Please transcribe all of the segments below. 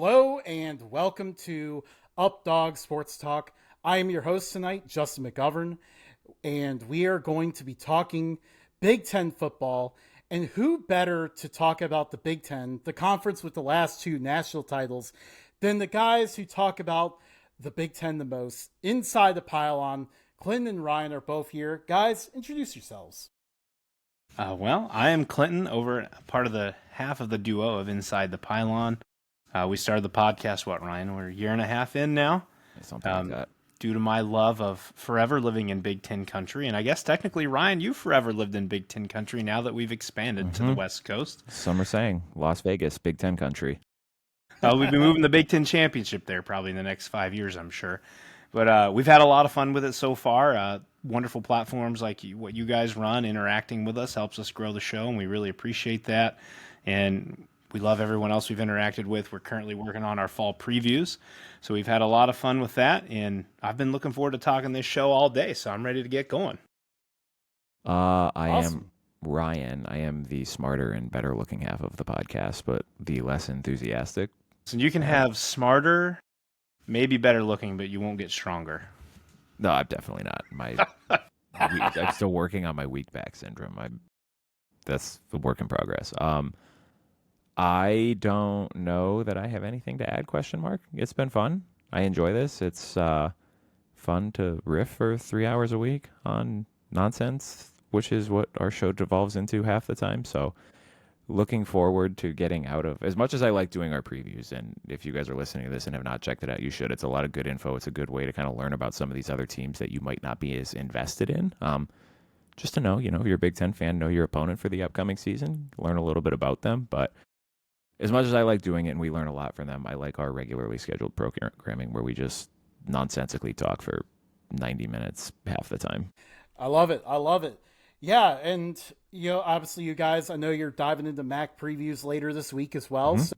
Hello and welcome to Up Dog Sports Talk. I am your host tonight, Justin McGovern, and we are going to be talking Big Ten football. And who better to talk about the Big Ten, the conference with the last two national titles, than the guys who talk about the Big Ten the most? Inside the Pylon, Clinton and Ryan are both here. Guys, introduce yourselves. Well, I am Clinton, over part of the half of the duo of Inside the Pylon. We started the podcast, Ryan? We're a year and a half in now. Something like that. Due to my love of forever living in Big Ten country. And I guess technically, Ryan, you forever lived in Big Ten country now that we've expanded to the West Coast. Some are saying Las Vegas, Big Ten country. We'll be moving the Big Ten championship there probably in the next 5 years, I'm sure. But we've had a lot of fun with it so far. Wonderful platforms like what you guys run, interacting with us helps us grow the show, and we really appreciate that. And we love everyone else we've interacted with. We're currently working on our fall previews, so we've had a lot of fun with that, and I've been looking forward to talking this show all day, so I'm ready to get going. I Awesome. am Ryan. I am the smarter and better looking half of the podcast, but the less enthusiastic. So you can have smarter, maybe better looking, but you won't get stronger. No, I'm definitely not. I'm still working on my weak back syndrome. That's the work in progress. I don't know that I have anything to add, ? It's been fun. I enjoy this. It's fun to riff for 3 hours a week on nonsense, which is what our show devolves into half the time. So looking forward to getting out of, as much as I like doing our previews, and if you guys are listening to this and have not checked it out, you should. It's a lot of good info. It's a good way to kind of learn about some of these other teams that you might not be as invested in. Just to know, if you're a Big Ten fan, know your opponent for the upcoming season, learn a little bit about them. But as much as I like doing it and we learn a lot from them, I like our regularly scheduled programming where we just nonsensically talk for 90 minutes half the time. I love it. Yeah, and obviously you guys, I know you're diving into MAC previews later this week as well. So,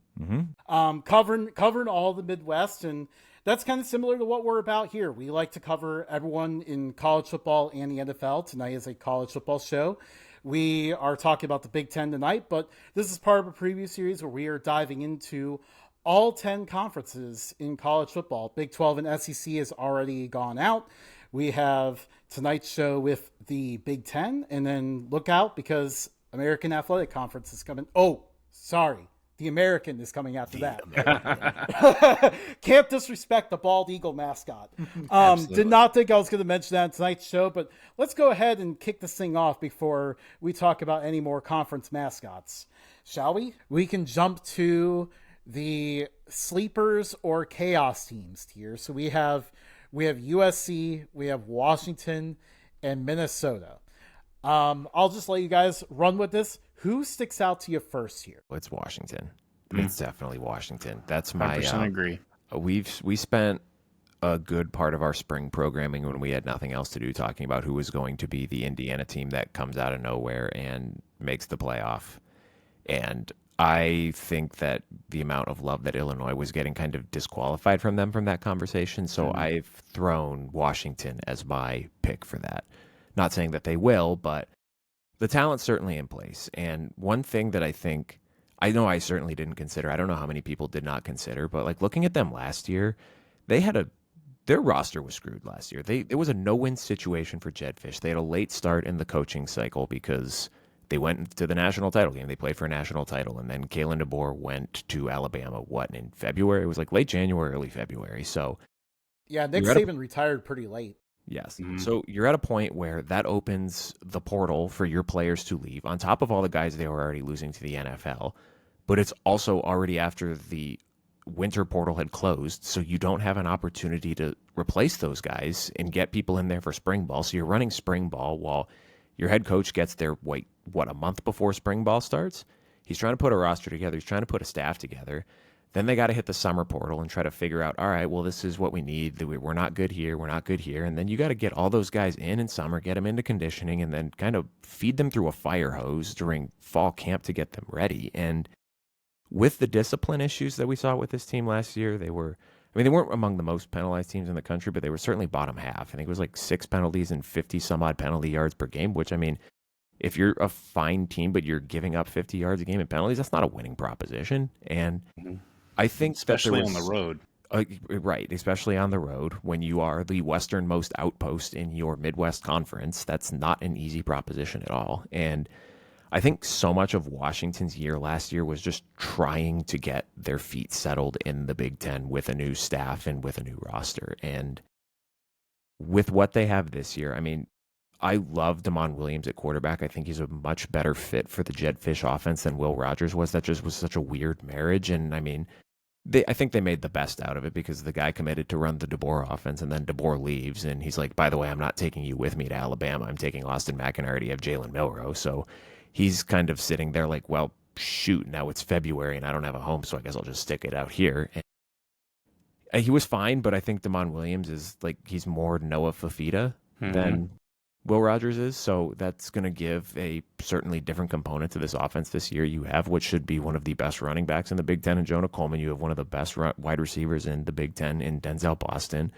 covering all the Midwest, and that's kind of similar to what we're about here. We like to cover everyone in college football and the NFL. Tonight is a college football show. We are talking about the Big Ten tonight, but this is part of a preview series where we are diving into all 10 conferences in college football. Big 12 and SEC has already gone out. We have tonight's show with the Big Ten, and then look out because American Athletic Conference is coming. Oh, sorry. The American is coming after that. Can't disrespect the bald eagle mascot. Did not think I was going to mention that in tonight's show, but let's go ahead and kick this thing off before we talk about any more conference mascots. Shall we? We can jump to the sleepers or chaos teams here. So we have USC, we have Washington, and Minnesota. I'll just let you guys run with this. Who sticks out to you first here? It's Washington. It's definitely Washington. That's my 100% agree. We spent a good part of our spring programming when we had nothing else to do talking about who was going to be the Indiana team that comes out of nowhere and makes the playoff. And I think that the amount of love that Illinois was getting kind of disqualified from them from that conversation. So I've thrown Washington as my pick for that. Not saying that they will, but the talent's certainly in place. And one thing that I know I certainly didn't consider, I don't know how many people did not consider, but like looking at them last year, their roster was screwed last year. It was a no-win situation for Jedfish. They had a late start in the coaching cycle because they went to the national title game. They played for a national title, and then Kalen DeBoer went to Alabama, in February? It was like late January, early February. So yeah, Nick Saban retired pretty late. Yes. So you're at a point where that opens the portal for your players to leave, on top of all the guys they were already losing to the NFL. But it's also already after the winter portal had closed, so you don't have an opportunity to replace those guys and get people in there for spring ball. So you're running spring ball while your head coach gets there, a month before spring ball starts? He's trying to put a roster together. He's trying to put a staff together. Then they got to hit the summer portal and try to figure out, all right, well, this is what we need. We're not good here. We're not good here. And then you got to get all those guys in summer, get them into conditioning, and then kind of feed them through a fire hose during fall camp to get them ready. And with the discipline issues that we saw with this team last year, they weren't among the most penalized teams in the country, but they were certainly bottom half. I think it was like 6 penalties and 50 some odd penalty yards per game, which, if you're a fine team, but you're giving up 50 yards a game in penalties, that's not a winning proposition. And I think especially on the road. Right, especially on the road when you are the westernmost outpost in your Midwest Conference. That's not an easy proposition at all. And I think so much of Washington's year last year was just trying to get their feet settled in the Big Ten with a new staff and with a new roster. And with what they have this year, I mean, I love Damon Williams at quarterback. I think he's a much better fit for the Jed Fish offense than Will Rogers was. That just was such a weird marriage. And I mean, I think they made the best out of it because the guy committed to run the DeBoer offense, and then DeBoer leaves, and he's like, by the way, I'm not taking you with me to Alabama. I'm taking Austin Mack, and I already have Jalen Milroe. So he's kind of sitting there like, well, shoot, now it's February, and I don't have a home, so I guess I'll just stick it out here. And he was fine, but I think Damon Williams is like, he's more Noah Fafita than Will Rogers is, so that's going to give a certainly different component to this offense this year. You have what should be one of the best running backs in the Big Ten in Jonah Coleman. You have one of the best wide receivers in the Big Ten in Denzel Boston.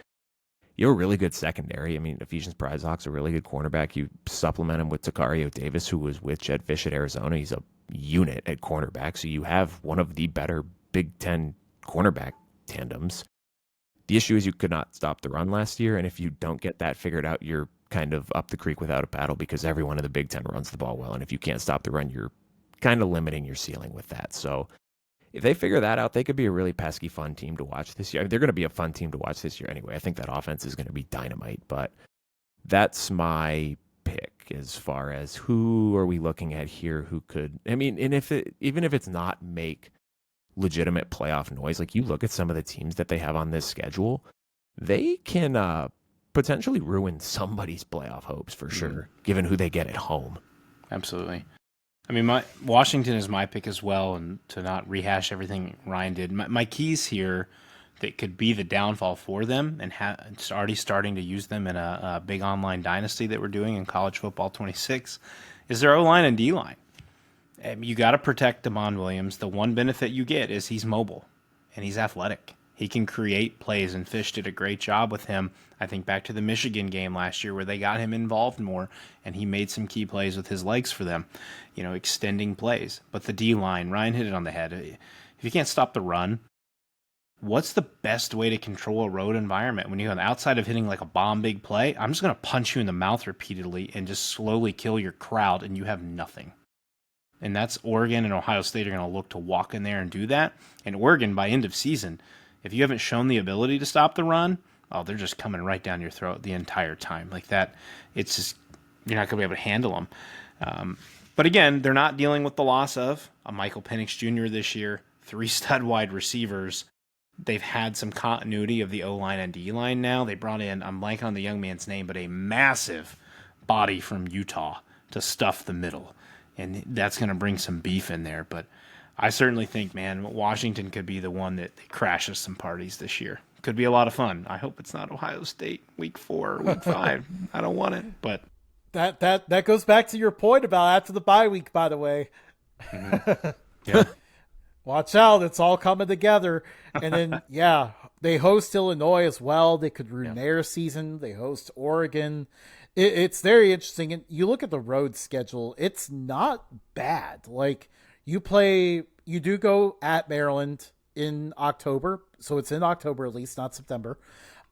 You have a really good secondary. I mean, Ephesians Pryzok's a really good cornerback. You supplement him with Takario Davis, who was with Jed Fish at Arizona. He's a unit at cornerback, so you have one of the better Big Ten cornerback tandems. The issue is you could not stop the run last year, and if you don't get that figured out, you're kind of up the creek without a paddle because everyone in the Big Ten runs the ball well. And if you can't stop the run, you're kind of limiting your ceiling with that. So if they figure that out, they could be a really pesky, fun team to watch this year. I mean, they're going to be a fun team to watch this year anyway. I think that offense is going to be dynamite, but that's my pick as far as who are we looking at here who could, I mean, and even if it's not make legitimate playoff noise, like you look at some of the teams that they have on this schedule, they can, potentially ruin somebody's playoff hopes for sure, given who they get at home. Absolutely. I mean, Washington is my pick as well, and to not rehash everything Ryan did, my keys here that could be the downfall for them, and it's already starting to use them in a big online dynasty that we're doing in College Football 26, is their O-line and D-line. You got to protect Damon Williams. The one benefit you get is he's mobile, and he's athletic. He can create plays, and Fish did a great job with him. I think back to the Michigan game last year where they got him involved more, and he made some key plays with his legs for them, extending plays. But the D-line, Ryan hit it on the head. If you can't stop the run, what's the best way to control a road environment? When you're on the outside of hitting like a bomb big play, I'm just going to punch you in the mouth repeatedly and just slowly kill your crowd, and you have nothing. And that's Oregon and Ohio State are going to look to walk in there and do that. And Oregon, by end of season, if you haven't shown the ability to stop the run, they're just coming right down your throat the entire time. Like that, it's just, you're not going to be able to handle them. But again, they're not dealing with the loss of a Michael Penix Jr. this year, 3 stud wide receivers. They've had some continuity of the O-line and D-line now. They brought in, I'm blanking on the young man's name, but a massive body from Utah to stuff the middle. And that's going to bring some beef in there. But I certainly think, man, Washington could be the one that crashes some parties this year. Could be a lot of fun. I hope it's not Ohio State week 4 or week 5. I don't want it, but that goes back to your point about after the bye week, by the way. Mm-hmm. Yeah. Watch out, it's all coming together. And then they host Illinois as well. They could ruin their season. They host Oregon. It's very interesting. And you look at the road schedule, it's not bad. Like you do go at Maryland in October. So it's in October at least, not September.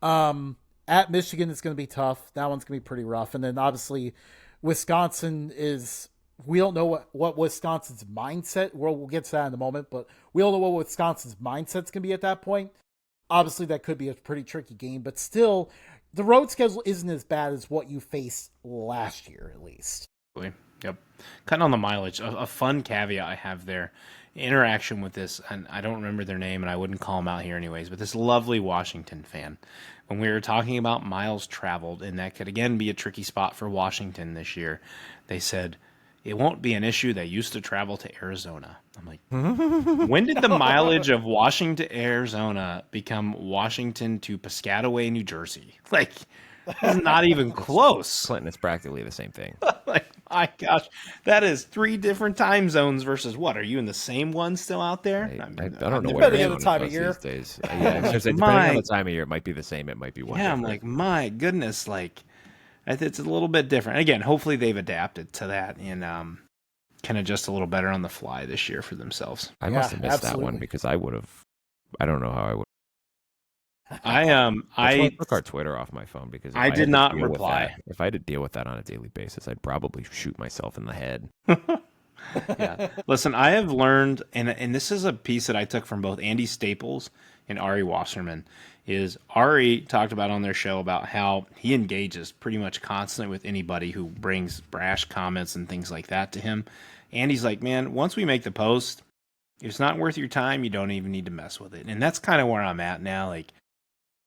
At Michigan, it's going to be tough. That one's going to be pretty rough. And then obviously Wisconsin we don't know what Wisconsin's mindset, we'll get to that in a moment, but we don't know what Wisconsin's mindset's going to be at that point. Obviously that could be a pretty tricky game, but still the road schedule isn't as bad as what you faced last year, at least. Yep. Cutting on the mileage. A fun caveat I have there. Interaction with this, and I don't remember their name, and I wouldn't call them out here anyways, but this lovely Washington fan. When we were talking about miles traveled, and that could again be a tricky spot for Washington this year, they said, it won't be an issue. They used to travel to Arizona. I'm like, when did the mileage of Washington to Arizona become Washington to Piscataway, New Jersey? Like, it's not even close. Clinton, it's practically the same thing. Like, my gosh, that is 3 different time zones versus what? Are you in the same one still out there? I don't know what depending on the time of year. These days. Depending on the time of year, it might be the same. It might be one. Yeah, I'm like, my goodness, like, it's a little bit different. Again, hopefully they've adapted to that and can adjust a little better on the fly this year for themselves. I must have missed that one because I would have I don't know how I would. I took our Twitter off my phone because if I I did had to not deal with reply. that, if I had to deal with that on a daily basis, I'd probably shoot myself in the head. Yeah. Listen, I have learned, and this is a piece that I took from both Andy Staples and Ari Wasserman, is Ari talked about on their show about how he engages pretty much constantly with anybody who brings brash comments and things like that to him. Andy's like, man, once we make the post, if it's not worth your time, you don't even need to mess with it. And that's kind of where I'm at now. Like,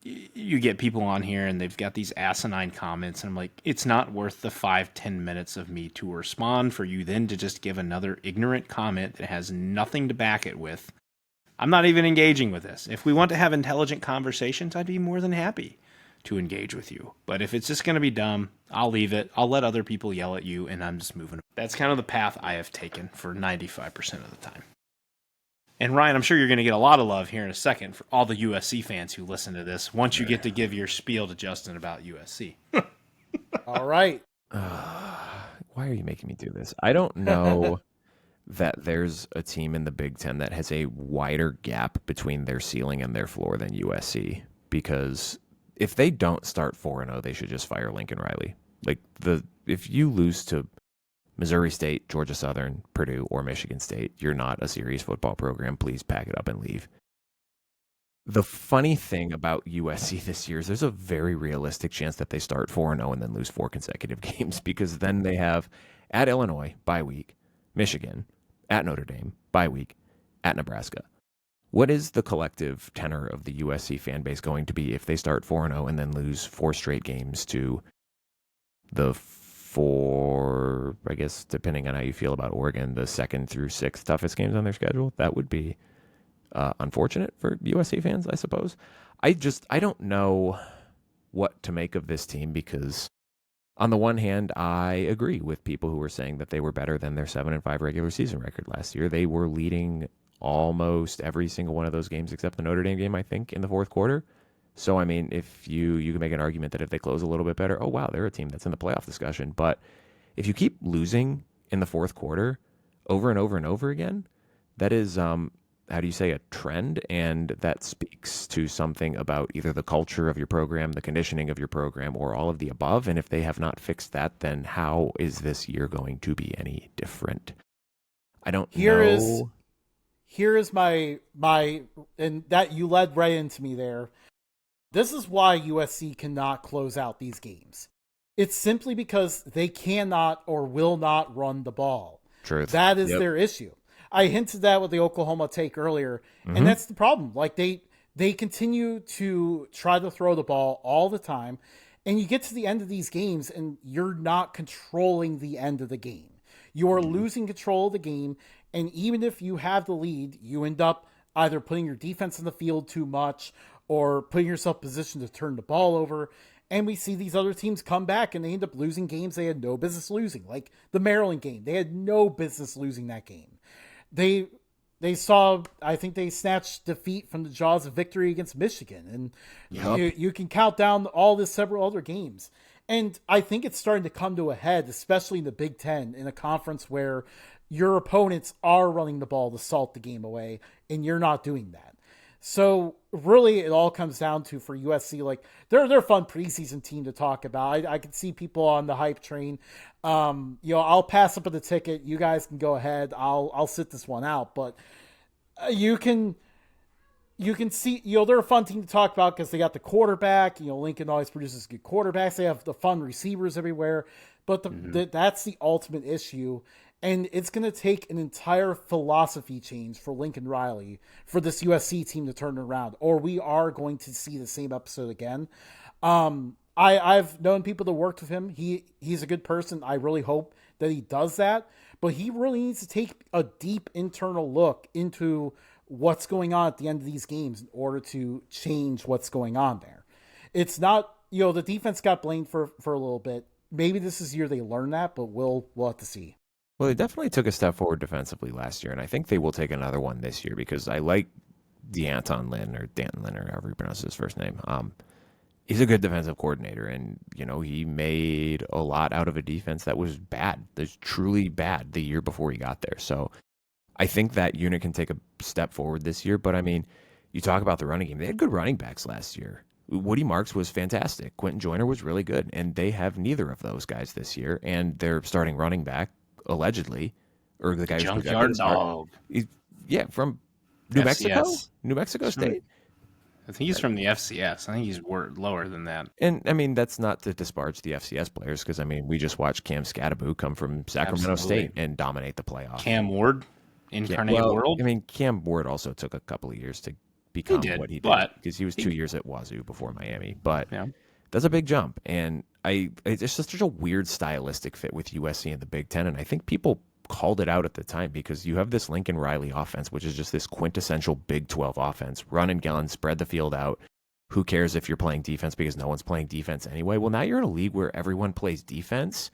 you get people on here and they've got these asinine comments, and I'm like, it's not worth the 5-10 minutes of me to respond for you then to just give another ignorant comment that has nothing to back it with. I'm not even engaging with this. If we want to have intelligent conversations, I'd be more than happy to engage with you. But if it's just going to be dumb, I'll leave it. I'll let other people yell at you, and I'm just moving. That's kind of the path I have taken for 95% of the time. And Ryan, I'm sure you're going to get a lot of love here in a second for all the USC fans who listen to this once you get to give your spiel to Justin about USC. All right. Why are you making me do this? I don't know that there's a team in the Big Ten that has a wider gap between their ceiling and their floor than USC. Because if they don't start 4-0, they should just fire Lincoln Riley. Like, if you lose to Missouri State, Georgia Southern, Purdue, or Michigan State, you're not a serious football program. Please pack it up and leave. The funny thing about USC this year is there's a very realistic chance that they start 4-0 and then lose 4 consecutive games, because then they have at Illinois, bye week, Michigan, at Notre Dame, bye week, at Nebraska. What is the collective tenor of the USC fan base going to be if they start 4-0 and then lose 4 straight games to the 4, I guess, depending on how you feel about Oregon, the 2nd through 6th toughest games on their schedule? That would be unfortunate for USC fans, I suppose. I don't know what to make of this team, because on the one hand, I agree with people who were saying that they were better than their 7-5 regular season record last year. They were leading almost every single one of those games except the Notre Dame game, I think, in the fourth quarter. So, I mean, if you can make an argument that if they close a little bit better, oh, wow, they're a team that's in the playoff discussion. But if you keep losing in the fourth quarter over and over and over again, that is, how do you say, a trend? And that speaks to something about either the culture of your program, the conditioning of your program, or all of the above. And if they have not fixed that, then how is this year going to be any different? I don't know. Here is my, and that you led right into me there. This is why USC cannot close out these games. It's simply because they cannot or will not run the ball. Truth. That is their issue. I hinted that with the Oklahoma take earlier, and that's the problem. Like, they continue to try to throw the ball all the time, and you get to the end of these games, and you're not controlling the end of the game. You are losing control of the game, and even if you have the lead, you end up either putting your defense in the field too much or putting yourself in position to turn the ball over. And we see these other teams come back and they end up losing games they had no business losing. Like the Maryland game. They had no business losing that game. They saw, I think they snatched defeat from the jaws of victory against Michigan. And you can count down all the several other games. And I think it's starting to come to a head, especially in the Big Ten, in a conference where your opponents are running the ball to salt the game away, and you're not doing that. So really, it all comes down to, for USC, like they're a fun preseason team to talk about. I can see people on the hype train. I'll pass up on the ticket. You guys can go ahead. I'll sit this one out. But you can see, they're a fun team to talk about because they got the quarterback. Lincoln always produces good quarterbacks. They have the fun receivers everywhere. But that's the ultimate issue. And it's going to take an entire philosophy change for Lincoln Riley for this USC team to turn it around, or we are going to see the same episode again. I've known people that worked with him. He's a good person. I really hope that he does that, but he really needs to take a deep internal look into what's going on at the end of these games in order to change what's going on there. It's not, the defense got blamed for a little bit. Maybe this is the year they learn that, but we'll have to see. Well, they definitely took a step forward defensively last year, and I think they will take another one this year because I like Danton Lynn, or however you pronounce his first name. He's a good defensive coordinator, and he made a lot out of a defense that was bad. That's truly bad the year before he got there. So I think that unit can take a step forward this year. But I mean, You talk about the running game. They had good running backs last year. Woody Marks was fantastic. Quentin Joyner was really good. And they have neither of those guys this year. And their starting running back, allegedly, or the guy who's Junkyard Dog. Yeah, from New Mexico? FCS. New Mexico State? I think he's from the FCS. I think he's lower than that. And, I mean, that's not to disparage the FCS players because, I mean, we just watched Cam Scatteraboo come from Sacramento State and dominate the playoff. Cam Ward, Incarnate World. I mean, Cam Ward also took a couple of years to become what he did because he was 2 years at Wazoo before Miami. But that's a big jump. And it's just such a weird stylistic fit with USC and the Big Ten. And I think people called it out at the time because you have this Lincoln Riley offense, which is just this quintessential Big 12 offense. Run and gun, spread the field out. Who cares if you're playing defense because no one's playing defense anyway? Well, now you're in a league where everyone plays defense.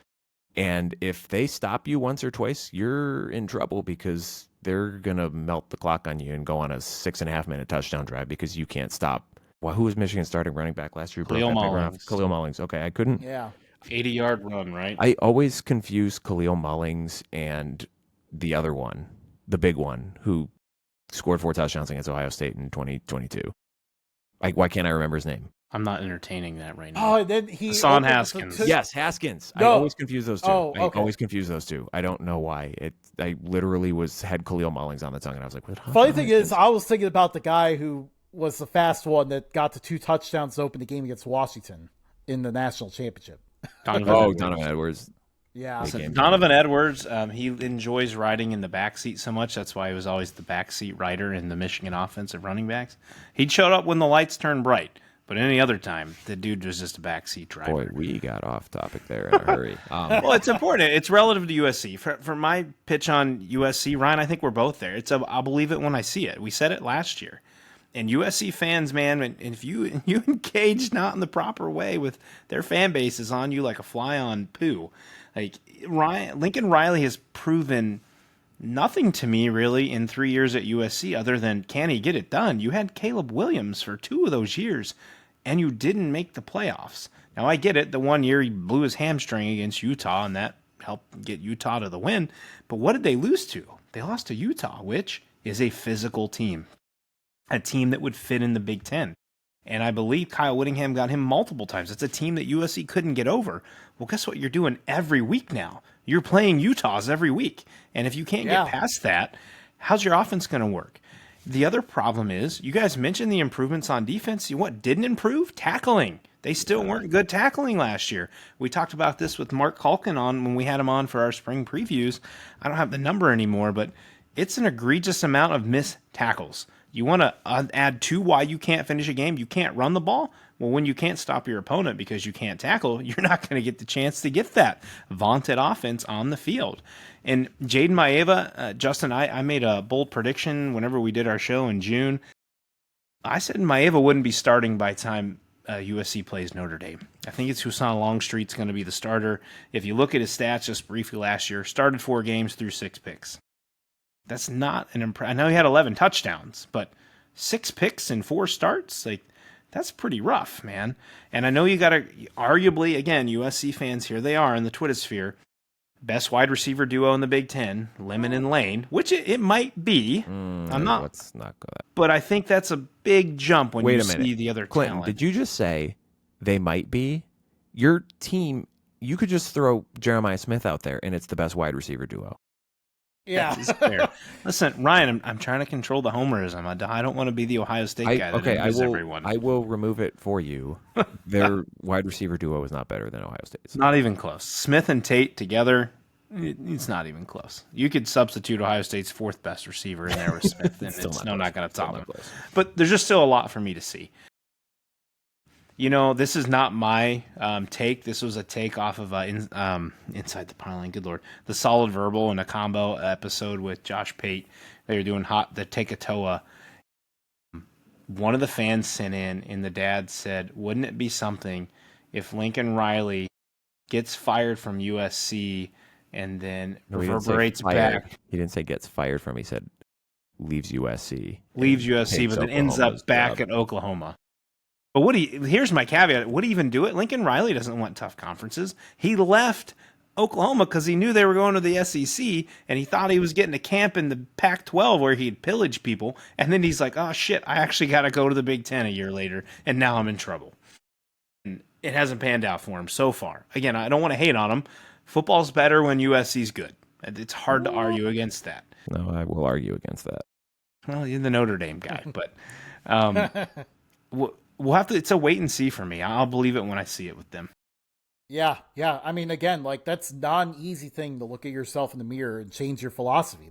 And if they stop you once or twice, you're in trouble because they're going to melt the clock on you and go on a 6.5-minute touchdown drive because you can't stop. Well, who was Michigan's starting running back last year? Khalil Mullings. Khalil Mullings. Okay, I couldn't. Yeah. 80-yard run, right? I always confuse Khalil Mullings and the other one, the big one, who scored 4 touchdowns against Ohio State in 2022. Why can't I remember his name? I'm not entertaining that right now. Oh, and then Hassan Haskins. Yes, Haskins. No. I always confuse those two. Oh, okay. I always confuse those two. I don't know why. I literally had Khalil Mullings on the tongue, and I was like, "What?" Funny thing is, I was thinking about the guy who was the fast one that got the 2 touchdowns to open the game against Washington in the national championship. Donovan Edwards. Yeah. Listen, Donovan Edwards, he enjoys riding in the backseat so much. That's why he was always the backseat rider in the Michigan offensive running backs. He'd showed up when the lights turned bright. But any other time, the dude was just a backseat driver. Boy, we got off topic there in a hurry. Well, it's important. It's relative to USC. For my pitch on USC, Ryan, I think we're both there. I'll believe it when I see it. We said it last year. And USC fans, man, and if you engage not in the proper way with their fan base is on you like a fly on poo. Like Lincoln Riley has proven nothing to me really in 3 years at USC other than can he get it done? You had Caleb Williams for 2 of those years. And you didn't make the playoffs. Now, I get it. The 1 year he blew his hamstring against Utah, and that helped get Utah to the win. But what did they lose to? They lost to Utah, which is a physical team, a team that would fit in the Big Ten. And I believe Kyle Whittingham got him multiple times. It's a team that USC couldn't get over. Well, guess what you're doing every week now? You're playing Utahs every week. And if you can't get past that, how's your offense going to work? The other problem is, you guys mentioned the improvements on defense. What didn't improve? Tackling. They still weren't good tackling last year. We talked about this with Mark Culkin when we had him on for our spring previews. I don't have the number anymore, but it's an egregious amount of missed tackles. You want to add to why you can't finish a game? You can't run the ball? Well, when you can't stop your opponent because you can't tackle, you're not going to get the chance to get that vaunted offense on the field. And Jaden Maeva, Justin, I made a bold prediction whenever we did our show in June. I said Maeva wouldn't be starting by the time USC plays Notre Dame. I think it's Husan Longstreet's going to be the starter. If you look at his stats just briefly last year, started 4 games, threw 6 picks. That's not an I know he had 11 touchdowns, but 6 picks in 4 starts? That's pretty rough, man. And I know you got to, arguably, again, USC fans, here they are in the Twitter sphere, best wide receiver duo in the Big Ten, Lemon and Lane, which it might be. Let's not go that. But I think that's a big jump when you see the other Clinton, talent. did you just say they might be? Your team, you could just throw Jeremiah Smith out there, and it's the best wide receiver duo. Yeah. Fair. Listen, Ryan, I'm trying to control the homerism. I don't want to be the Ohio State guy that everyone. I will remove it for you. Their wide receiver duo is not better than Ohio State's. Not even close. Smith and Tate together, it's not even close. You could substitute Ohio State's 4th best receiver in there with Smith, and it's not going to top him. But there's just still a lot for me to see. You know, this is not my take. This was a take off of Inside the Pylon. Good Lord. The Solid Verbal and a combo episode with Josh Pate. They were doing the Take a Toa. One of the fans sent in, and the dad said, wouldn't it be something if Lincoln Riley gets fired from USC and then reverberates back? He didn't say gets fired from. He said leaves USC. Leaves USC, but then ends up back at Oklahoma. But here's my caveat. Would he even do it? Lincoln Riley doesn't want tough conferences. He left Oklahoma because he knew they were going to the SEC, and he thought he was getting a camp in the Pac-12 where he'd pillage people. And then he's like, oh, shit, I actually got to go to the Big Ten a year later, and now I'm in trouble. And it hasn't panned out for him so far. Again, I don't want to hate on him. Football's better when USC's good. It's hard to argue against that. No, I will argue against that. Well, you're the Notre Dame guy, but we'll have to. It's a wait and see for me. I'll believe it when I see it with them. Yeah. I mean, again, like that's not an easy thing to look at yourself in the mirror and change your philosophy.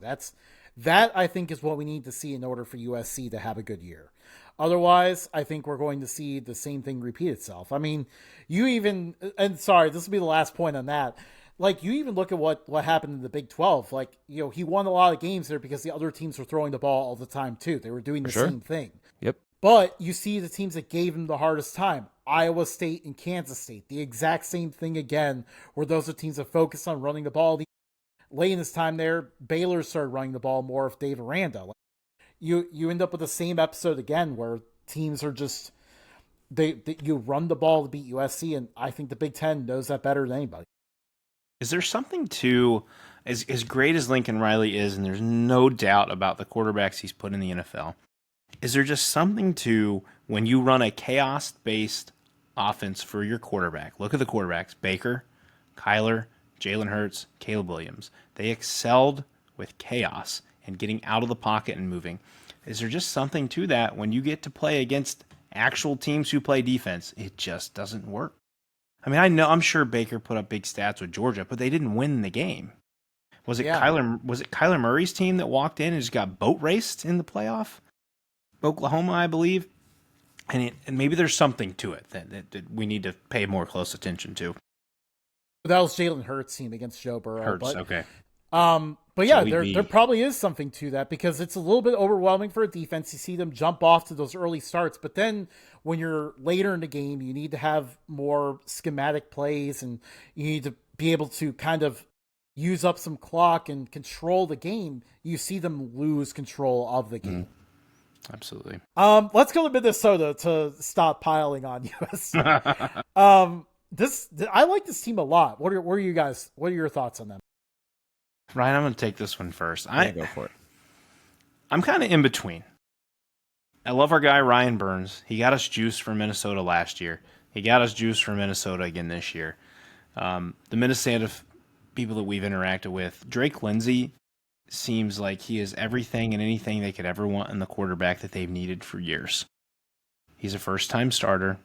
That I think is what we need to see in order for USC to have a good year. Otherwise, I think we're going to see the same thing repeat itself. I mean, sorry, this will be the last point on that. Like, you even look at what happened in the Big 12. Like, he won a lot of games there because the other teams were throwing the ball all the time, too. They were doing the same thing. Yep. But you see the teams that gave him the hardest time, Iowa State and Kansas State, the exact same thing again, where those are teams that focus on running the ball. Late in his time there, Baylor started running the ball more with Dave Aranda. Like, you end up with the same episode again where teams are just, you run the ball to beat USC, and I think the Big Ten knows that better than anybody. Is there something to, as great as Lincoln Riley is, and there's no doubt about the quarterbacks he's put in the NFL, is there just something to when you run a chaos-based offense for your quarterback? Look at the quarterbacks, Baker, Kyler, Jalen Hurts, Caleb Williams. They excelled with chaos and getting out of the pocket and moving. Is there just something to that when you get to play against actual teams who play defense? It just doesn't work. I mean, I'm sure Baker put up big stats with Georgia, but they didn't win the game. Was it Kyler Murray's team that walked in and just got boat raced in the playoff? Oklahoma, I believe. And maybe there's something to it that we need to pay more close attention to. That was Jalen Hurts' team against Joe Burrow. Okay. But yeah, there probably is something to that because it's a little bit overwhelming for a defense. You see them jump off to those early starts, but then when you're later in the game, you need to have more schematic plays and you need to be able to kind of use up some clock and control the game. You see them lose control of the game. Absolutely. Let's go to Minnesota to stop piling on USC. I like this team a lot. What are your thoughts on them? Ryan, I'm going to take this one first. Go for it. I'm kind of in between. I love our guy, Ryan Burns. He got us juice for Minnesota last year. He got us juice for Minnesota again this year. The Minnesota people that we've interacted with, Drake Lindsey seems like he is everything and anything they could ever want in the quarterback that they've needed for years. He's a first-time starter.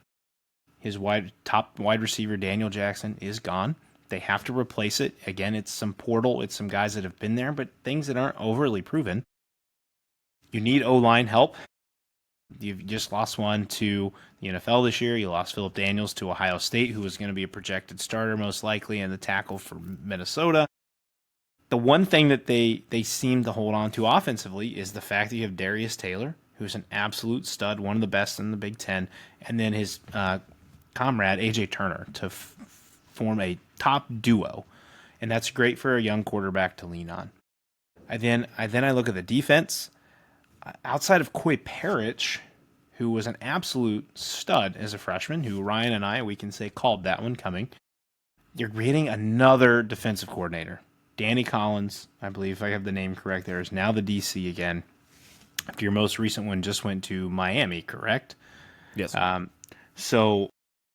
His top wide receiver, Daniel Jackson, is gone. They have to replace it. Again, it's some portal. It's some guys that have been there, but things that aren't overly proven. You need O-line help. You've just lost one to the NFL this year. You lost Phillip Daniels to Ohio State, who was going to be a projected starter most likely, and the tackle for Minnesota. The one thing that they seem to hold on to offensively is the fact that you have Darius Taylor, who's an absolute stud, one of the best in the Big Ten, and then his comrade, A.J. Turner, to form a top duo. And that's great for a young quarterback to lean on. I look at the defense. Outside of Coy Parrish, who was an absolute stud as a freshman, who Ryan and we can say called that one coming, you're getting another defensive coordinator. Danny Collins, I believe if I have the name correct there, is now the DC again. After your most recent one just went to Miami, correct? Yes. So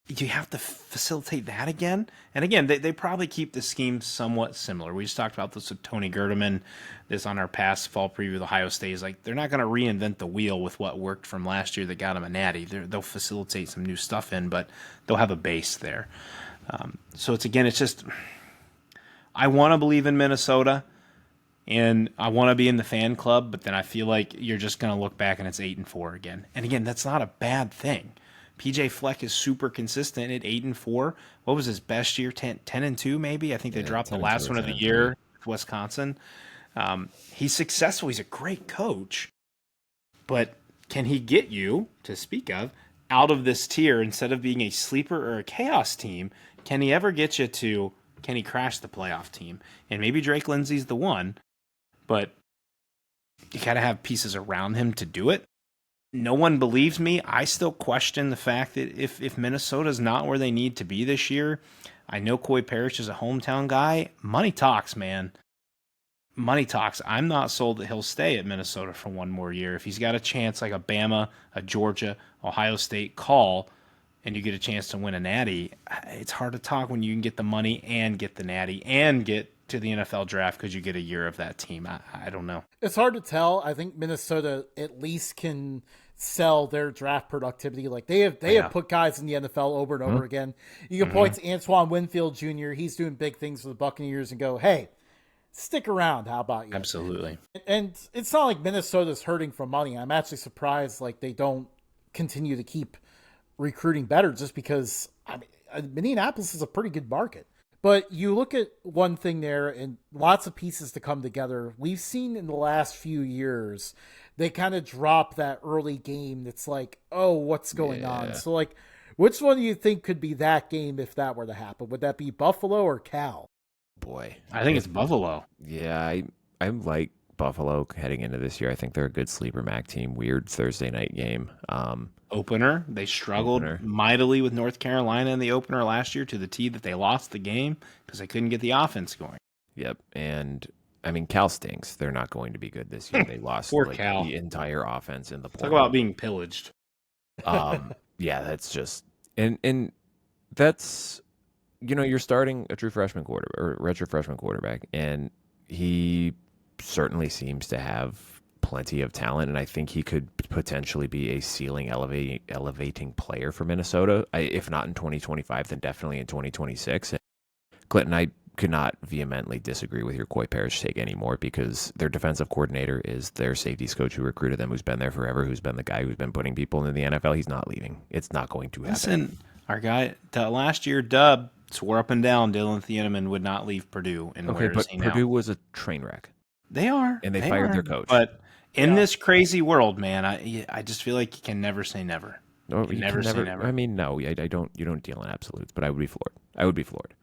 you have to facilitate that again. And again, they probably keep the scheme somewhat similar. We just talked about this with Tony Gerdeman, this on our past fall preview with Ohio State. Is like they're not going to reinvent the wheel with what worked from last year that got them a natty. They'll facilitate some new stuff in, but they'll have a base there. So it's just I want to believe in Minnesota, and I want to be in the fan club, but then I feel like you're just going to look back and it's 8-4 again. And again, that's not a bad thing. PJ Fleck is super consistent at 8-4. What was his best year? 10-2 maybe. I think they dropped the last one of the year with Wisconsin. He's successful. He's a great coach, but can he get you, to speak of, out of this tier instead of being a sleeper or a chaos team? Can he ever get you to? Can he crash the playoff team? And maybe Drake Lindsey's the one, but you got to have pieces around him to do it. no one believes me. I still question the fact that if Minnesota's not where they need to be this year, I know Coy Parrish is a hometown guy. Money talks, man. Money talks. I'm not sold that he'll stay at Minnesota for one more year. If he's got a chance like a Bama, a Georgia, Ohio State call, and you get a chance to win a natty, it's hard to talk when you can get the money and get the natty and get to the NFL draft because you get a year of that team. I don't know. It's hard to tell. I think Minnesota at least can sell their draft productivity. Like they have put guys in the NFL over and over again. You can point to Antoine Winfield Jr. He's doing big things for the Buccaneers and go, hey, stick around. How about you? Absolutely. And it's not like Minnesota's hurting for money. I'm actually surprised like they don't continue to keep recruiting better just because Minneapolis is a pretty good market. But you look at one thing there and lots of pieces to come together. We've seen in the last few years, they kind of drop that early game that's like, oh, what's going on? So, like, which one do you think could be that game if that were to happen? Would that be Buffalo or Cal? Boy. I think it's Buffalo. Yeah, I like Buffalo heading into this year. I think they're a good sleeper MAC team. Weird Thursday night game. Opener. They struggled mightily with North Carolina in the opener last year to the T that they lost the game because they couldn't get the offense going. Yep. And I mean, Cal stinks. They're not going to be good this year. They lost the entire offense in the portal. Talk about being pillaged. Yeah, that's just and that's you're starting a true freshman redshirt freshman quarterback, and he certainly seems to have plenty of talent, and I think he could potentially be a ceiling elevating player for Minnesota. If not in 2025, then definitely in 2026. And Clinton, I could not vehemently disagree with your Coy Parrish take anymore because their defensive coordinator is their safeties coach who recruited them, who's been there forever, who's been the guy who's been putting people into the NFL. He's not leaving. It's not going to happen. Listen, our guy, last year, Dub swore up and down Dylan Thieneman would not leave Purdue. And okay, but Purdue was a train wreck. They are. And they fired their coach. But in this crazy world, man, I just feel like you can never say never. No, you never say never. I mean, no, I don't. You don't deal in absolutes, but I would be floored.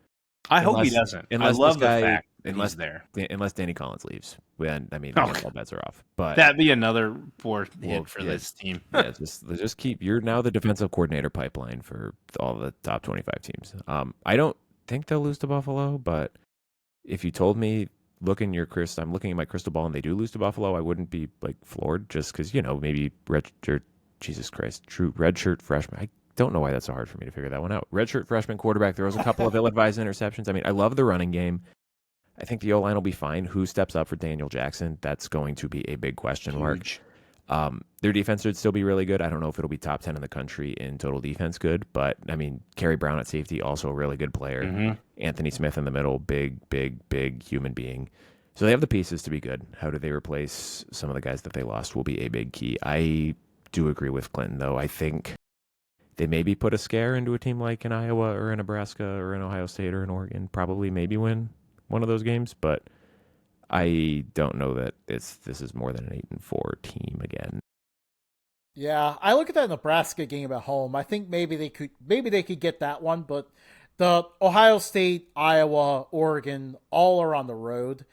I hope he doesn't. I love the fact that he's there. Unless Danny Collins leaves. I mean, all bets are off. But that'd be another poor hit for this team. Yeah, just keep. You're now the defensive coordinator pipeline for all the top 25 teams. I don't think they'll lose to Buffalo, but if you told me, I'm looking at my crystal ball, and they do lose to Buffalo, I wouldn't be like floored just because maybe redshirt. Jesus Christ, true redshirt freshman. I don't know why that's so hard for me to figure that one out. Redshirt freshman quarterback throws a couple of ill-advised interceptions. I mean, I love the running game. I think the O-line will be fine. Who steps up for Daniel Jackson? That's going to be a big question mark. Their defense should still be really good. I don't know if it'll be top 10 in the country in total defense good, but I mean, Kerry Brown at safety, also a really good player. Mm-hmm. Anthony Smith in the middle, big human being. So they have the pieces to be good. How do they replace some of the guys that they lost will be a big key. I do agree with Clinton, though. I think they maybe put a scare into a team like in Iowa or in Nebraska or in Ohio State or in Oregon, probably maybe win one of those games, but I don't know that this is more than an 8-4 team again. Yeah, I look at that Nebraska game at home. I think maybe they could get that one, but the Ohio State, Iowa, Oregon, all are on the road.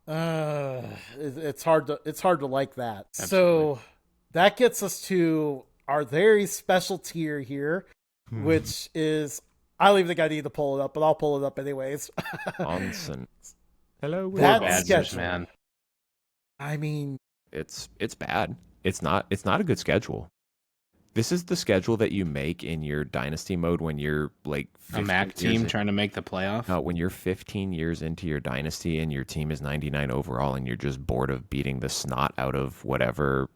It's hard to like that. Absolutely. So that gets us to our very special tier here, which is, I don't even think I need to pull it up, but I'll pull it up anyways. Nonsense. Hello, that schedule, man. I mean, it's bad. It's not a good schedule. This is the schedule that you make in your dynasty mode when you're like a MAC team trying to make the playoff. No, when you're 15 years into your dynasty and your team is 99 overall and you're just bored of beating the snot out of whatever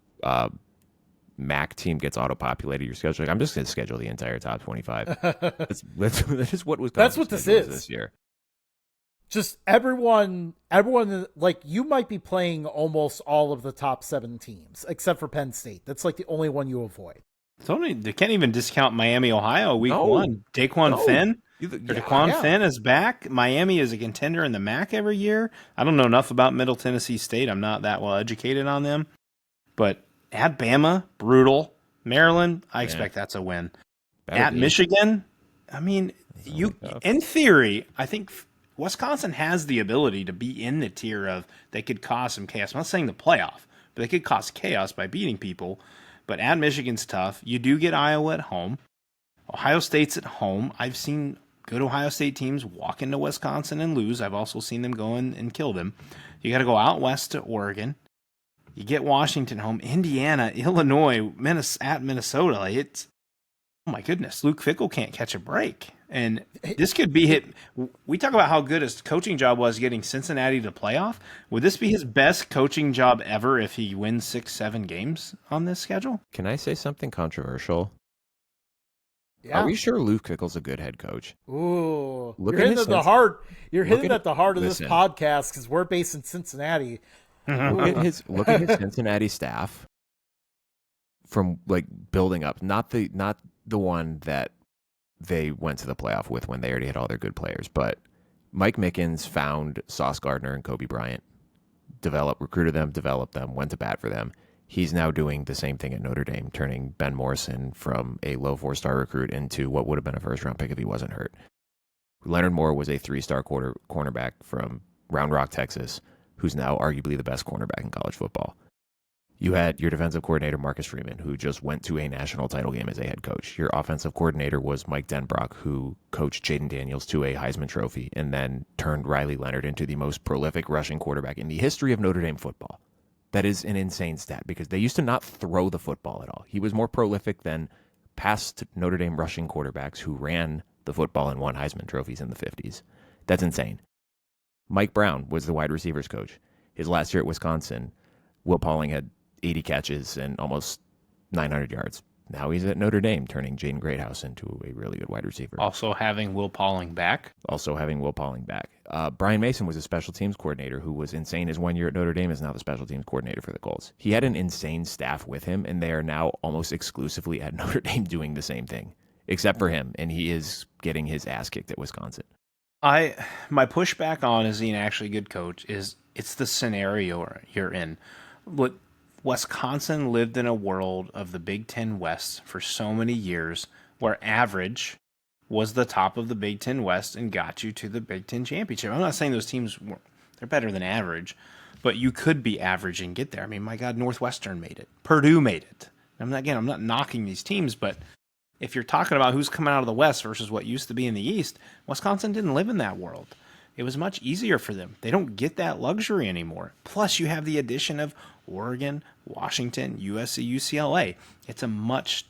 MAC team gets auto-populated your schedule. Like, I'm just going to schedule the entire top 25. That's just what was. That's what this is this year. Just everyone, like, you might be playing almost all of the top 7 teams except for Penn State. That's like the only one you avoid. They can't even discount Miami, Ohio, week 1. Daquan Finn. Finn is back. Miami is a contender in the MAC every year. I don't know enough about Middle Tennessee State. I'm not that well educated on them. But at Bama, brutal. Maryland, I expect that's a win. At Michigan, I mean, in theory, I think Wisconsin has the ability to be in the tier of they could cause some chaos. I'm not saying the playoff, but they could cause chaos by beating people. but at Michigan's tough. You do get Iowa at home. Ohio State's at home. I've seen good Ohio State teams walk into Wisconsin and lose. I've also seen them go in and kill them. You got to go out west to Oregon. You get Washington home, Indiana, Illinois, at Minnesota. Like, it's, oh my goodness, Luke Fickell can't catch a break. And this could be hit. We talk about how good his coaching job was getting Cincinnati to playoff. Would this be his best coaching job ever if he wins 6-7 games on this schedule? Can I say something controversial? Yeah. Are we sure Luke Fickell's a good head coach? Ooh, Look you're at hitting his at the sense- heart. You're look hitting at- at the heart of listen. this podcast because we're based in Cincinnati. Look at his Cincinnati staff from like building up, not the one that they went to the playoff with when they already had all their good players, but Mike Mickens found Sauce Gardner and Kobe Bryant, recruited them, developed them, went to bat for them. He's now doing the same thing at Notre Dame, turning Ben Morrison from a low 4-star recruit into what would have been a first-round pick if he wasn't hurt. Leonard Moore was a 3-star cornerback from Round Rock, Texas, who's now arguably the best cornerback in college football. You had your defensive coordinator, Marcus Freeman, who just went to a national title game as a head coach. Your offensive coordinator was Mike Denbrock, who coached Jaden Daniels to a Heisman Trophy and then turned Riley Leonard into the most prolific rushing quarterback in the history of Notre Dame football. That is an insane stat because they used to not throw the football at all. He was more prolific than past Notre Dame rushing quarterbacks who ran the football and won Heisman trophies in the 50s. That's insane. Mike Brown was the wide receivers coach. His last year at Wisconsin, Will Pauling had 80 catches and almost 900 yards. Now he's at Notre Dame, turning Jaden Greathouse into a really good wide receiver. Also having Will Pauling back. Brian Mason was a special teams coordinator who was insane. His 1 year at Notre Dame is now the special teams coordinator for the Colts. He had an insane staff with him, and they are now almost exclusively at Notre Dame doing the same thing, except for him, and he is getting his ass kicked at Wisconsin. My pushback on is he an actually good coach is it's the scenario you're in. Look, Wisconsin lived in a world of the Big Ten West for so many years where average was the top of the Big Ten West and got you to the Big Ten championship. I'm not saying those teams they're better than average, but you could be average and get there. I mean, my God, Northwestern made it. Purdue made it. I'm not knocking these teams, but if you're talking about who's coming out of the West versus what used to be in the East, Wisconsin didn't live in that world. It was much easier for them. They don't get that luxury anymore. Plus, you have the addition of Oregon, Washington, USC, UCLA. It's a much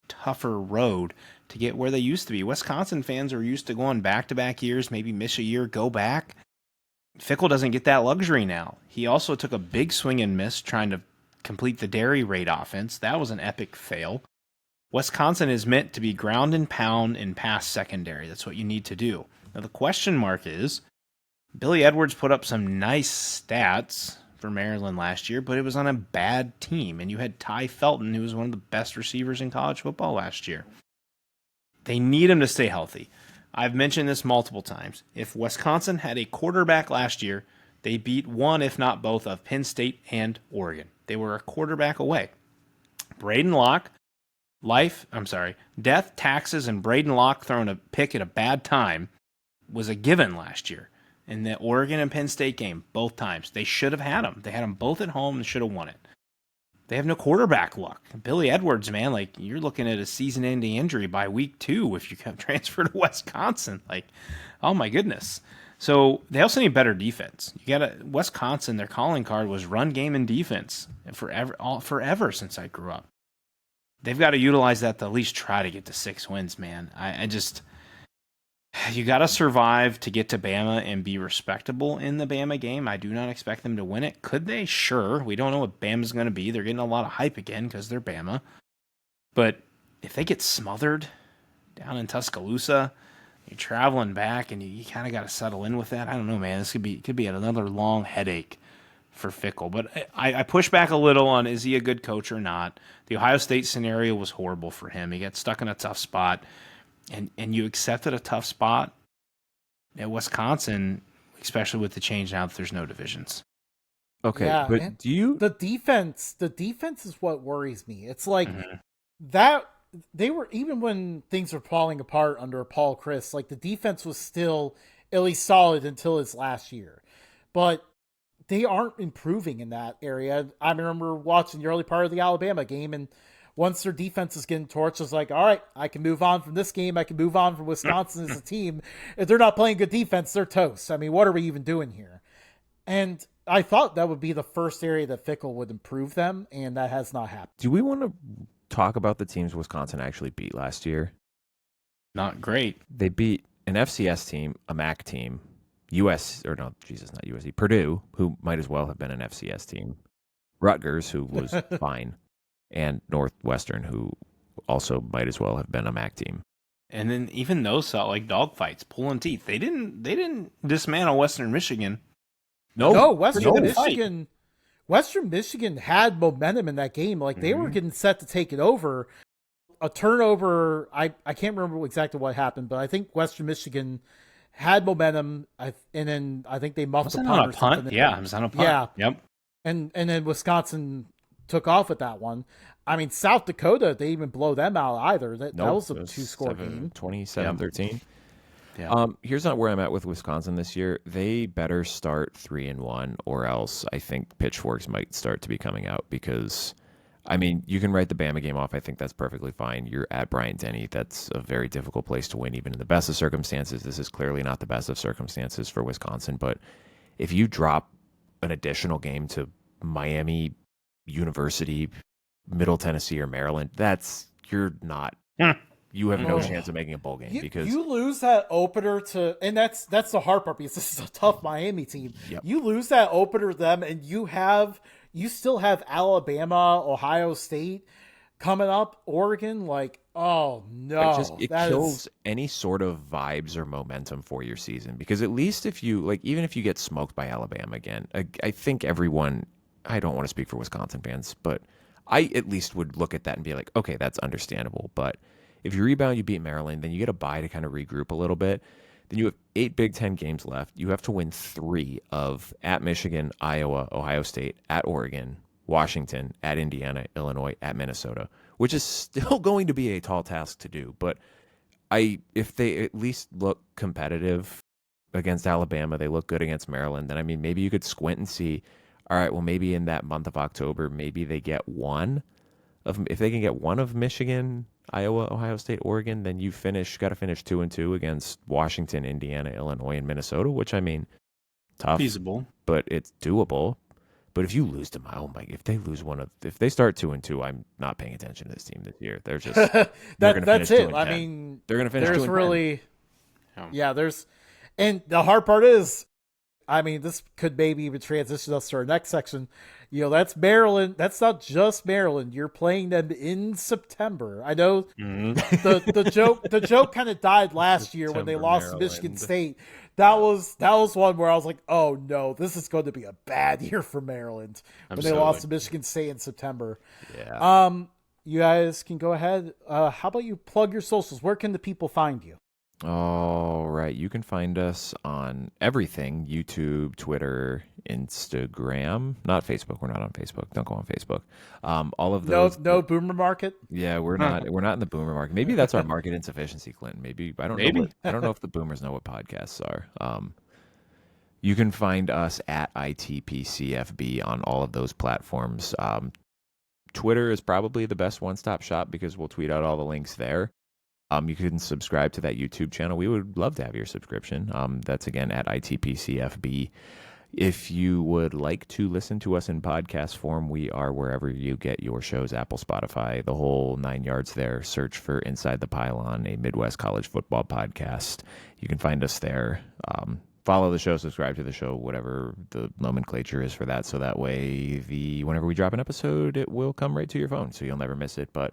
tougher road to get where they used to be. Wisconsin fans are used to going back-to-back years, maybe miss a year, go back. Fickell doesn't get that luxury now. He also took a big swing and miss trying to complete the dairy raid offense. That was an epic fail. Wisconsin is meant to be ground and pound and pass secondary. That's what you need to do. Now, the question mark is, Billy Edwards put up some nice stats for Maryland last year, but it was on a bad team, and you had Ty Felton, who was one of the best receivers in college football last year. They need him to stay healthy. I've mentioned this multiple times. If Wisconsin had a quarterback last year, they beat one, if not both, of Penn State and Oregon. They were a quarterback away. Death, taxes, and Braden Locke throwing a pick at a bad time was a given last year. In the Oregon and Penn State game, both times. They should have had them. They had them both at home and should have won it. They have no quarterback luck. Billy Edwards, man, like, you're looking at a season-ending injury by week 2 if you can transfer to Wisconsin. Like, oh my goodness. So they also need better defense. Wisconsin, their calling card was run game and defense forever since I grew up. They've got to utilize that to at least try to get to 6 wins, man. You got to survive to get to Bama and be respectable in the Bama game. I do not expect them to win it. Could they? Sure. We don't know what Bama's going to be. They're getting a lot of hype again because they're Bama. But if they get smothered down in Tuscaloosa, you're traveling back and you kind of got to settle in with that. I don't know, man. This could be another long headache for Fickell. But I push back a little on, is he a good coach or not? The Ohio State scenario was horrible for him. He got stuck in a tough spot. And you accepted a tough spot at Wisconsin, especially with the change now that there's no divisions. Okay, yeah, but the defense is what worries me. It's like that they were, even when things were falling apart under Paul Chryst, like the defense was still at least solid until his last year. But they aren't improving in that area. I remember watching the early part of the Alabama game, and once their defense is getting torched, it's like, all right, I can move on from this game. I can move on from Wisconsin as a team. If they're not playing good defense, they're toast. I mean, what are we even doing here? And I thought that would be the first area that Fickle would improve them, and that has not happened. Do we want to talk about the teams Wisconsin actually beat last year? Not great. They beat an FCS team, a MAC team, not USC, Purdue, who might as well have been an FCS team, Rutgers, who was fine, and Northwestern, who also might as well have been a MAC team. And then even those felt like dogfights, pulling teeth. They didn't dismantle Western Michigan. No, Western Michigan had momentum in that game. Like, they were getting set to take it over. A turnover, I can't remember exactly what happened, but I think Western Michigan had momentum, and then I think they muffed a punt. Yeah, it was on a punt. Yeah. Yep. And then Wisconsin took off with that one. I mean, South Dakota, they even blow them out either. That was a 2-score game. 27-13. Yeah. Here's not where I'm at with Wisconsin this year. They better start 3-1, or else I think pitchforks might start to be coming out because, I mean, you can write the Bama game off. I think that's perfectly fine. You're at Bryant-Denny. That's a very difficult place to win, even in the best of circumstances. This is clearly not the best of circumstances for Wisconsin. But if you drop an additional game to Miami, University, Middle Tennessee, or Maryland, you have no chance of making a bowl game because you lose that opener to, and that's the hard part because this is a tough Miami team. Yep. You lose that opener to them, and you still have Alabama, Ohio State coming up, Oregon. Like, oh no, it kills any sort of vibes or momentum for your season because at least if you even if you get smoked by Alabama again, I think everyone. I don't want to speak for Wisconsin fans, but I at least would look at that and be like, okay, that's understandable, but. If you rebound, you beat Maryland, then you get a bye to kind of regroup a little bit. Then you have 8 Big Ten games left. You have to win 3 of at Michigan, Iowa, Ohio State, at Oregon, Washington, at Indiana, Illinois, at Minnesota, which is still going to be a tall task to do. But if they at least look competitive against Alabama, they look good against Maryland, then I mean, maybe you could squint and see, all right, well, maybe in that month of October, maybe they get if they can get one of Michigan, Iowa, Ohio State, Oregon, then you got to finish 2-2 against Washington, Indiana, Illinois, and Minnesota, which I mean, tough, feasible, but it's doable. But if you lose to if they start 2-2, I'm not paying attention to this team this year. They're just that's it. I mean, they're going to finish. There's really, and the hard part is, I mean, this could maybe even transition us to our next section. That's Maryland. That's not just Maryland. You're playing them in September. I know the joke kind of died last year when they lost to Michigan State. That was one where I was like, oh no, this is going to be a bad year for Maryland when they lost to Michigan State in September. Yeah. You guys can go ahead. How about you plug your socials? Where can the people find you? All right. You can find us on everything: YouTube, Twitter, Instagram. Not Facebook. We're not on Facebook. Don't go on Facebook. All of those. No boomer market. Yeah, we're not. We're not in the boomer market. Maybe that's our market insufficiency, Clinton. Maybe I don't know. I don't know if the boomers know what podcasts are. You can find us at ITPCFB on all of those platforms. Twitter is probably the best one-stop shop because we'll tweet out all the links there. You can subscribe to that YouTube channel. We would love to have your subscription. That's again at ITPCFB. If you would like to listen to us in podcast form, we are wherever you get your shows, Apple, Spotify, the whole 9 yards there. Search for Inside the Pylon, a Midwest college football podcast. You can find us there. Follow the show, subscribe to the show, whatever the nomenclature is for that. So that way, whenever we drop an episode, it will come right to your phone, so you'll never miss it. But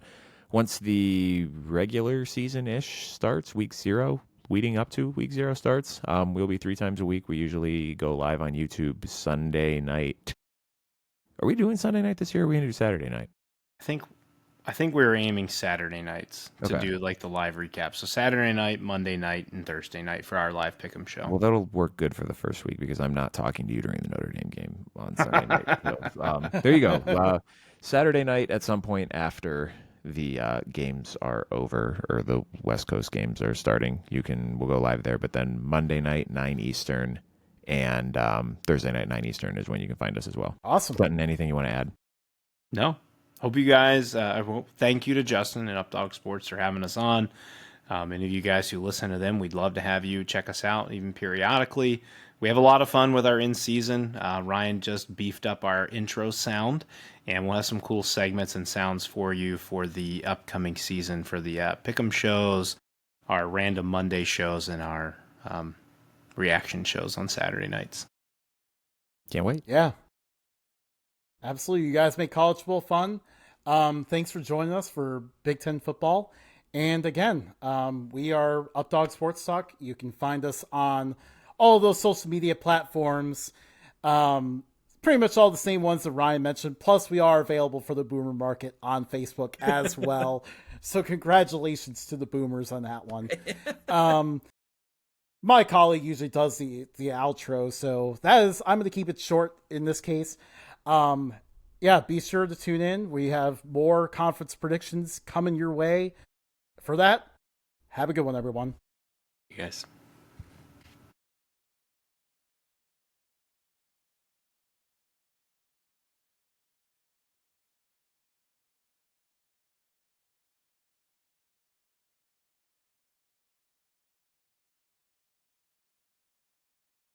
once the regular season-ish starts, week 0, leading up to week 0 starts, we'll be 3 times a week. We usually go live on YouTube Sunday night. Are we doing Sunday night this year, or are we going to do Saturday night? I think we were aiming Saturday nights to do like the live recap. So Saturday night, Monday night, and Thursday night for our live pick'em show. Well, that'll work good for the first week because I'm not talking to you during the Notre Dame game on Sunday night. So, there you go. Saturday night at some point after the games are over or the West Coast games are starting, we'll go live there. But then Monday night 9 Eastern and Thursday night 9 Eastern is when you can find us as well. Awesome. Clinton, anything you want to add? No, hope you guys, thank you to Justin and Updog Sports for having us on. Any of you guys who listen to them, we'd love to have you check us out even periodically. We have a lot of fun with our in-season. Ryan just beefed up our intro sound, and we'll have some cool segments and sounds for you for the upcoming season for the Pick'em shows, our Random Monday shows, and our reaction shows on Saturday nights. Can't wait. Yeah. Absolutely. You guys make college football fun. Thanks for joining us for Big Ten football. And again, we are Updog Sports Talk. You can find us on all of those social media platforms. Pretty much all the same ones that Ryan mentioned. Plus, we are available for the Boomer Market on Facebook as well. So congratulations to the Boomers on that one. My colleague usually does the outro, so I'm going to keep it short in this case. Yeah, be sure to tune in. We have more conference predictions coming your way. For that, have a good one, everyone. You guys.